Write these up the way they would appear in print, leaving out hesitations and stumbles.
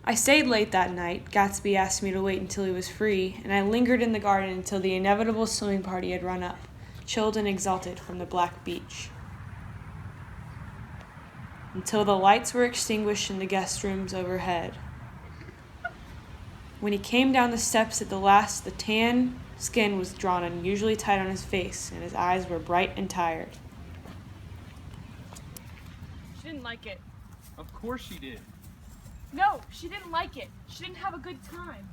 I stayed late that night. Gatsby asked me to wait until he was free, and I lingered in the garden until the inevitable swimming party had run up, chilled and exalted from the black beach. Until the lights were extinguished in the guest rooms overhead. When he came down the steps at the last, the tan skin was drawn unusually tight on his face, and his eyes were bright and tired. She didn't like it. Of course she did. No, she didn't like it. She didn't have a good time.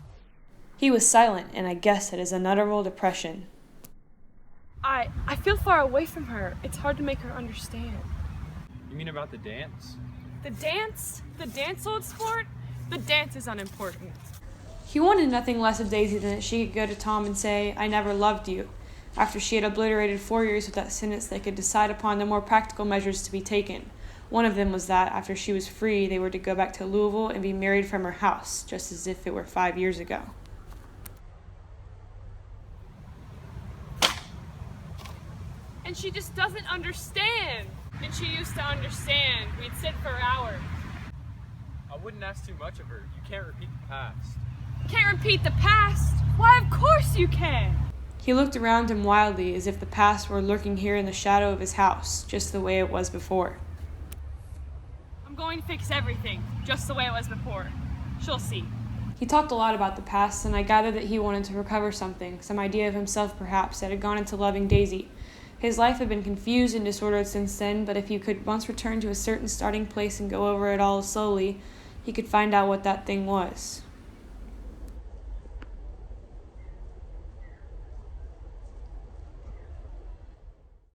He was silent, and I guessed at his unutterable depression. I feel far away from her. It's hard to make her understand. You mean about the dance? The dance? The dance, old sport? The dance is unimportant. He wanted nothing less of Daisy than that she could go to Tom and say, "I never loved you," after she had obliterated 4 years with that sentence. They could decide upon the more practical measures to be taken. One of them was that, after she was free, they were to go back to Louisville and be married from her house, just as if it were 5 years ago. And she just doesn't understand. And she used to understand. We'd sit for hours. I wouldn't ask too much of her. You can't repeat the past. Can't repeat the past? Why, of course you can! He looked around him wildly, as if the past were lurking here in the shadow of his house, just the way it was before. I'm going to fix everything, just the way it was before. She'll see. He talked a lot about the past, and I gathered that he wanted to recover something, some idea of himself perhaps, that had gone into loving Daisy. His life had been confused and disordered since then, but if he could once return to a certain starting place and go over it all slowly, he could find out what that thing was.